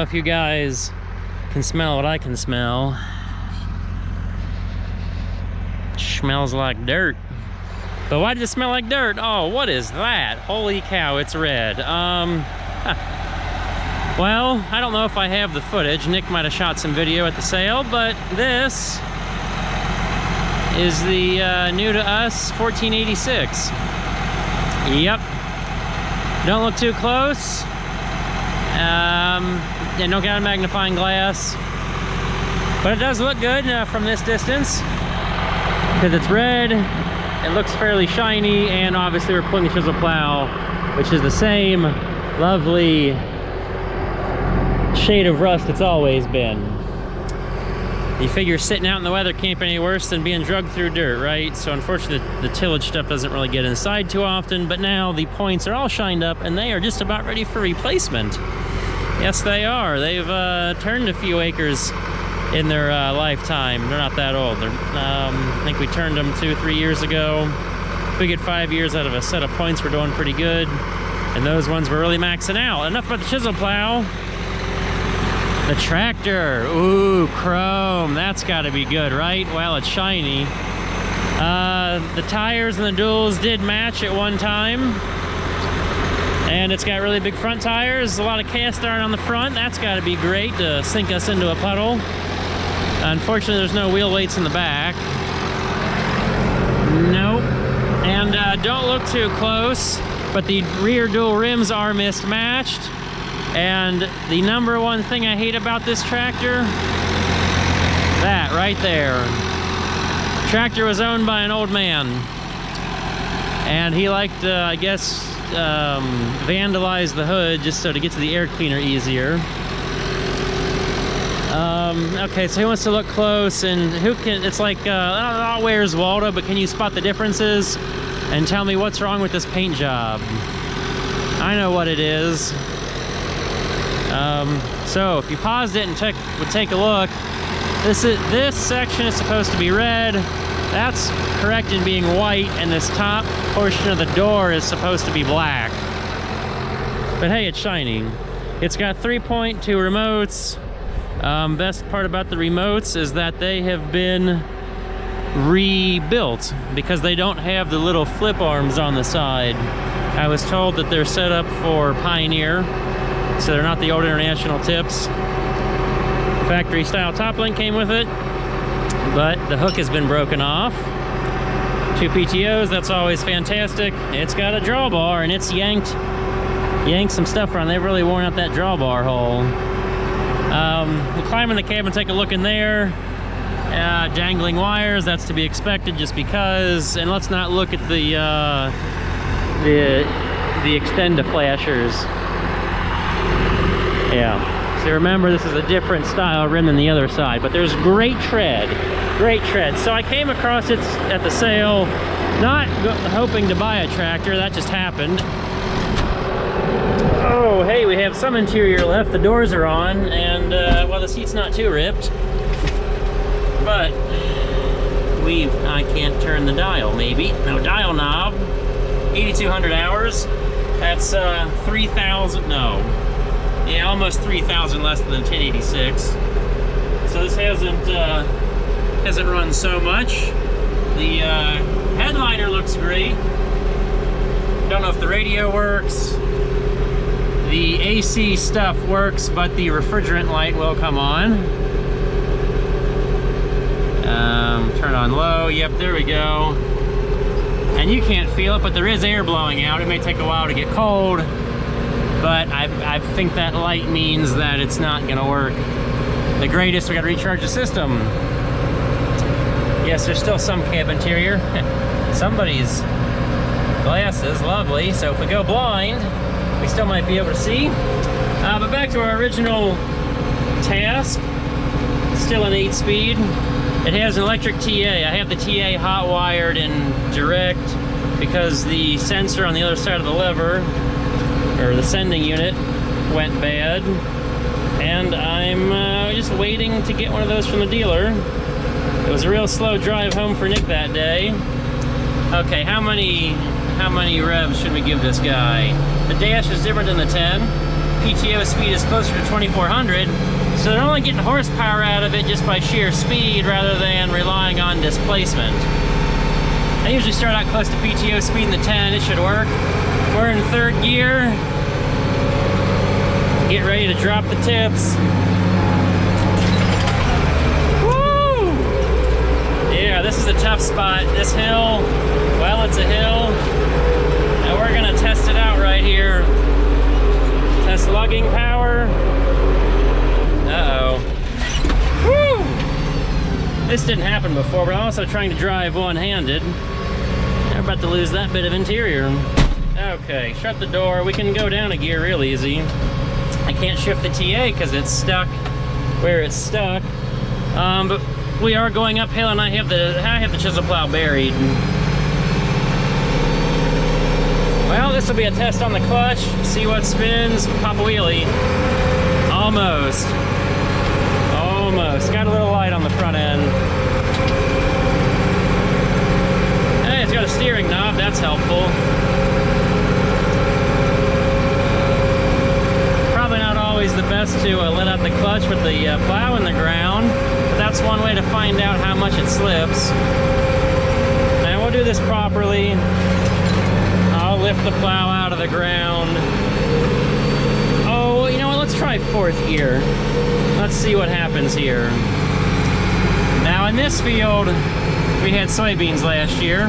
if you guys can smell what I can smell. Smells like dirt. But why does it smell like dirt? Oh, what is that? Holy cow, it's red. Well, I don't know if I have the footage. Nick might have shot some video at the sale, but this is the new to us 1486. Yep. Don't look too close. And don't got a magnifying glass. But it does look good from this distance. Because it's red, it looks fairly shiny, and obviously we're pulling the chisel plow, which is the same lovely shade of rust it's always been. You figure sitting out in the weather can't be any worse than being drugged through dirt, right? So unfortunately the tillage stuff doesn't really get inside too often, but now the points are all shined up and they are just about ready for replacement. Yes, they are. They've turned a few acres in their lifetime. They're not that old. I think we turned them 2-3 years ago. If we get 5 years out of a set of points, we're doing pretty good. And those ones were really maxing out. Enough about the chisel plow. The tractor. Ooh, chrome. That's got to be good, right? Well, it's shiny. The tires and the duals did match at one time. And it's got really big front tires. A lot of cast iron on the front. That's got to be great to sink us into a puddle. Unfortunately, there's no wheel weights in the back. Nope. And don't look too close, but the rear dual rims are mismatched. And the number one thing I hate about this tractor, that right there. Tractor was owned by an old man. And he liked, I guess, vandalize the hood just so to get to the air cleaner easier. Okay, so who wants to look close, and who can, it's like, I don't know, where's Waldo, but can you spot the differences and tell me what's wrong with this paint job? I know what it is. So if you paused it and would take a look, this section is supposed to be red. That's correct in being white, and this top portion of the door is supposed to be black. But hey, it's shiny. It's got 3.2 remotes. Best part about the remotes is that they have been rebuilt because they don't have the little flip arms on the side. I was told that they're set up for Pioneer, so they're not the old International tips. Factory style top link came with it, but the hook has been broken off. 2 PTOs, that's always fantastic. It's got a drawbar and it's yanked some stuff around. They've really worn out that drawbar hole. We'll climb in the cab and take a look in there. Dangling wires, that's to be expected just because. And let's not look at the extenda flashers. Yeah. So remember, this is a different style rim than the other side, but there's great tread. Great tread. So I came across it at the sale, not hoping to buy a tractor, that just happened. Oh, hey, we have some interior left. The doors are on, and well, the seat's not too ripped, but I can't turn the dial, maybe. No dial knob. 8,200 hours. That's 3,000, no. Yeah, almost 3,000 less than the 1086. So this hasn't run so much. The headliner looks great. Don't know if the radio works. The AC stuff works, but the refrigerant light will come on. Turn on low. Yep, there we go. And you can't feel it, but there is air blowing out. It may take a while to get cold, but I think that light means that it's not going to work the greatest. We got to recharge the system. Yes, there's still some cab interior. Somebody's glasses, lovely. So if we go blind, we still might be able to see. But back to our original task. Still an 8-speed. It has an electric TA. I have the TA hot wired in direct because the sensor on the other side of the lever, or the sending unit, went bad. And I'm just waiting to get one of those from the dealer. It was a real slow drive home for Nick that day. Okay, how many revs should we give this guy? The dash is different than the 10. PTO speed is closer to 2400, so they're only getting horsepower out of it just by sheer speed rather than relying on displacement. I usually start out close to PTO speed in the 10, it should work. We're in third gear. Get ready to drop the tips. Woo! Yeah, this is a tough spot. This hill, well, it's a hill. And we're gonna test it out right here. Test lugging power. Uh-oh. Woo! This didn't happen before, but I'm also trying to drive one-handed. We're about to lose that bit of interior. Okay, shut the door. We can go down a gear real easy. I can't shift the TA because it's stuck where it's stuck. But we are going uphill, and I have the chisel plow buried. Well, this will be a test on the clutch. See what spins. Pop a wheelie. Almost. Almost. Got a little light on the front end. Hey, it's got a steering knob. That's helpful. Probably not always the best to let out the clutch with the plow in the ground. But that's one way to find out how much it slips. And we'll do this properly. I'll lift the plow out of the ground. Oh, you know what? Let's try fourth gear. Let's see what happens here. Now in this field, we had soybeans last year.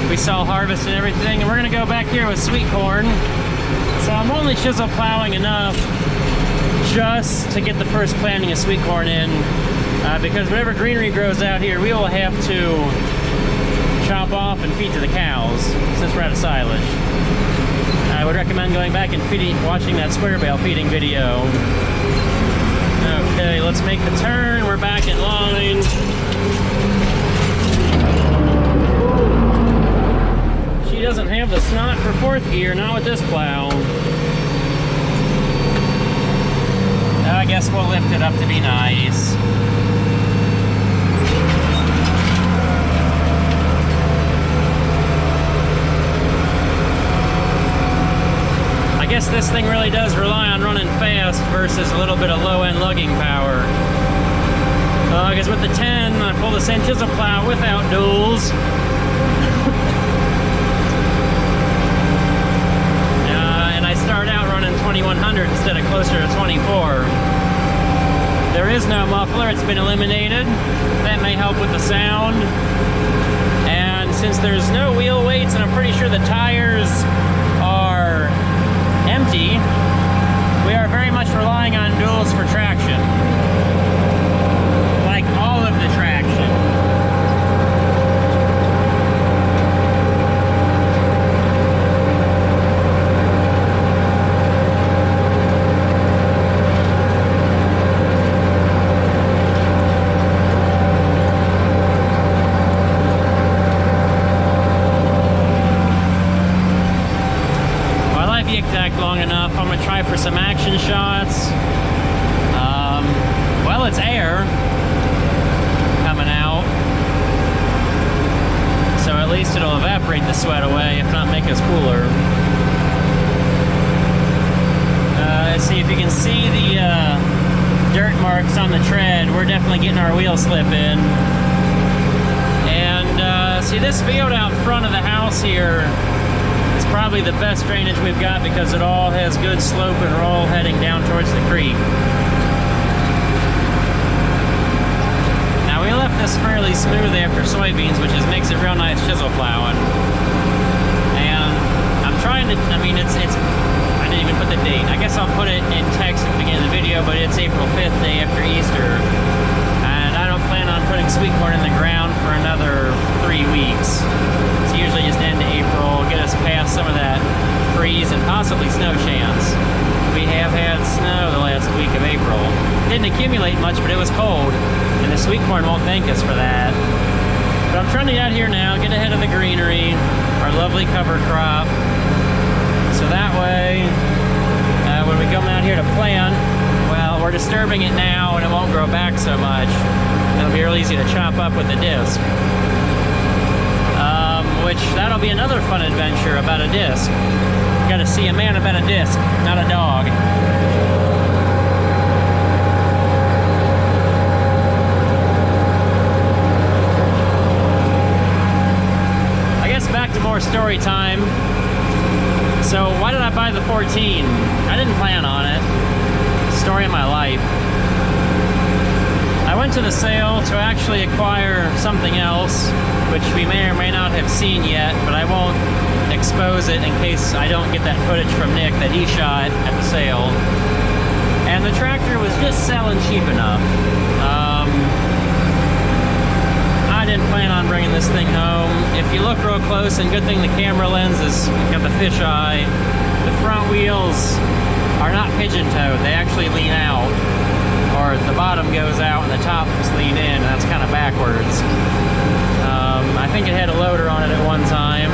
We saw harvest and everything, and we're gonna go back here with sweet corn. So I'm only chisel plowing enough just to get the first planting of sweet corn in, because whatever greenery grows out here, we will have to chop off and feed to the cows since we're out of silage. I would recommend going back and watching that square bale feeding video. Okay, let's make the turn. We're back in line. She doesn't have the snot for fourth gear, not with this plow. I guess we'll lift it up to be nice. I guess this thing really does rely on running fast versus a little bit of low-end lugging power. Because with the 10, I pull the same chisel plow without duals. And I start out running 2100 instead of closer to 24. There is no muffler, it's been eliminated. That may help with the sound. And since there's no wheel weights, and I'm pretty sure the tires are empty, we are very much relying on duals for traction. Like all of the traction. Long enough. I'm gonna try for some action shots. Well, it's air coming out, so at least it'll evaporate the sweat away, if not make us cooler. Let's see if you can see the dirt marks on the tread. We're definitely getting our wheel slip in. And see this field out front of the house here, it's probably the best drainage we've got because it all has good slope and we're all heading down towards the creek. Now we left this fairly smooth after soybeans, which makes it real nice chisel plowing. And I'm trying to, I mean, I didn't even put the date. I guess I'll put it in text at the beginning of the video, but it's April 5th, day after Easter. And I don't plan on putting sweet corn in the ground for another 3 weeks. It's usually just end of April, get us past some of that freeze and possibly snow chance. We have had snow the last week of April. Didn't accumulate much, but it was cold, and the sweet corn won't thank us for that. But I'm trying to get out here now, get ahead of the greenery, our lovely cover crop. So that way, when we come out here to plant, well, we're disturbing it now and it won't grow back so much. It'll be real easy to chop up with a disc. Which, that'll be another fun adventure about a disc. Gotta see a man about a disc, not a dog. more story time. So why did I buy the 14? I didn't plan on it. Story of my life. I went to the sale to actually acquire something else, which we may or may not have seen yet, but I won't expose it in case I don't get that footage from Nick that he shot at the sale. And the tractor was just selling cheap enough. I didn't plan on bringing this thing home. If you look real close, and good thing the camera lens has got the fisheye, the front wheels are not pigeon-toed. They actually lean out, or the bottom goes out and the tops lean in, and that's kind of backwards. I think it had a loader on it at one time.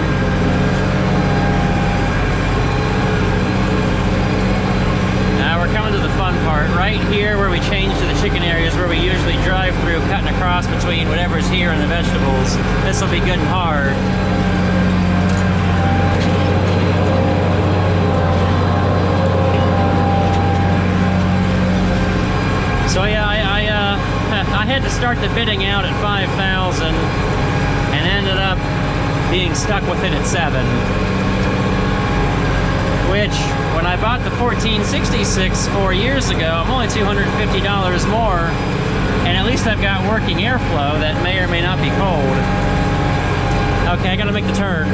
Now we're coming to the fun part. Right here where we change to the chicken areas where we usually drive through, cutting across between whatever's here and the vegetables. This will be good and hard. So yeah, I had to start the bidding out at 5,000 and ended up being stuck with it at 7. Which, when I bought the 1466 4 years ago, I'm only $250 more, and at least I've got working airflow that may or may not be cold. Okay, I gotta make the turn.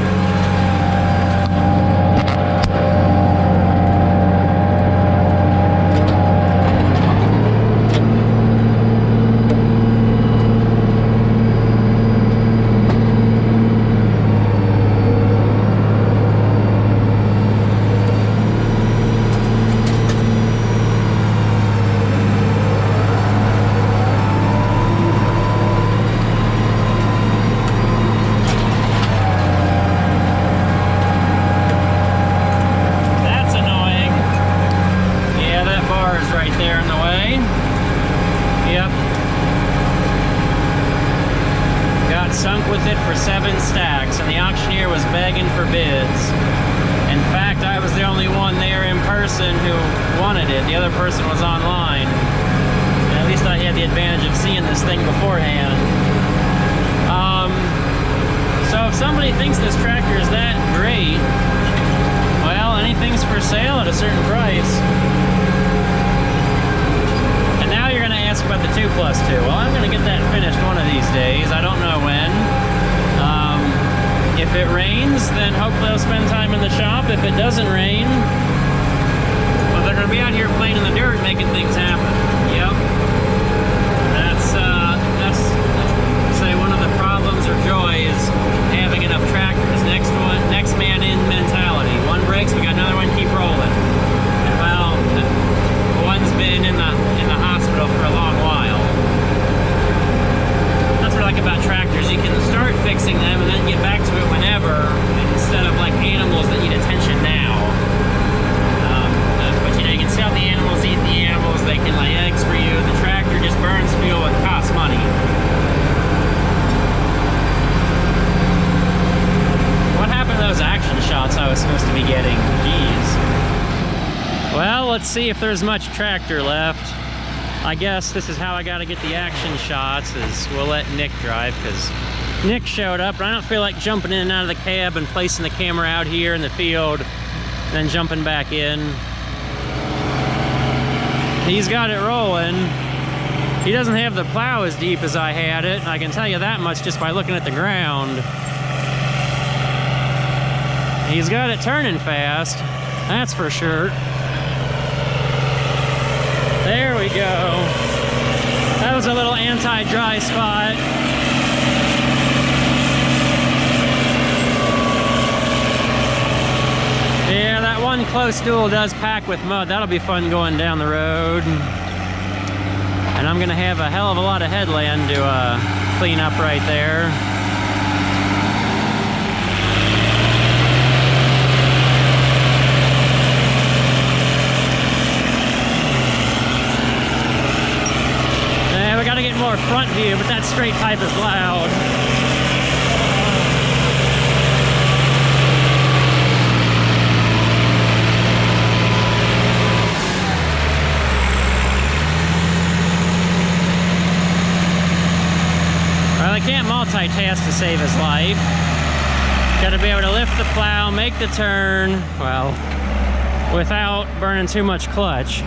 Sunk with it for 7 stacks, and the auctioneer was begging for bids. In fact, I was the only one there in person who wanted it. The other person was online. And at least I had the advantage of seeing this thing beforehand. So if somebody thinks this tractor is that great, well, anything's for sale at a certain price. And now you're going to ask about the 2+2. Well, I'm going to get that finished one of these days. I don't know when. If it rains, then hopefully I'll spend time in the shop. If it doesn't rain, well, they're going to be out here playing in the dirt, making things happen. Yep. That's say one of the problems or joy is having enough tractors. Next man in mentality. One breaks, we got another one, keep rolling. And well, one's been in the hospital for a long while. That's what I like about tractors. You can start fixing them and then get back to it whenever, instead of like animals that need attention now. But you know, you can see how the animals eat the animals. They can lay eggs for you. The tractor just burns fuel and costs money. What happened to those action shots I was supposed to be getting? Jeez. Well, let's see if there's much tractor left. I guess this is how I gotta get the action shots, is we'll let Nick drive, because Nick showed up, and I don't feel like jumping in and out of the cab and placing the camera out here in the field, and then jumping back in. He's got it rolling. He doesn't have the plow as deep as I had it. I can tell you that much just by looking at the ground. He's got it turning fast, that's for sure. There we go. That was a little anti-dry spot. Yeah, that one close duel does pack with mud. That'll be fun going down the road. And I'm gonna have a hell of a lot of headland to clean up right there. We gotta get more front view, but that straight pipe is loud. Well, I can't multitask to save his life. Got to be able to lift the plow, make the turn, well, without burning too much clutch.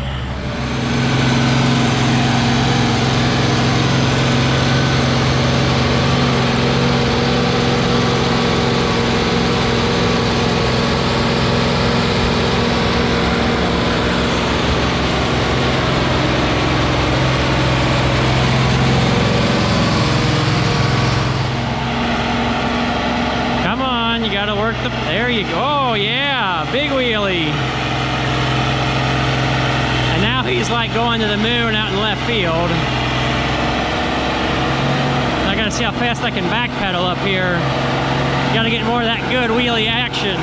You gotta work the, there you go. Oh yeah, big wheelie. And now he's like going to the moon out in left field. I gotta see how fast I can backpedal up here. Gotta get more of that good wheelie action.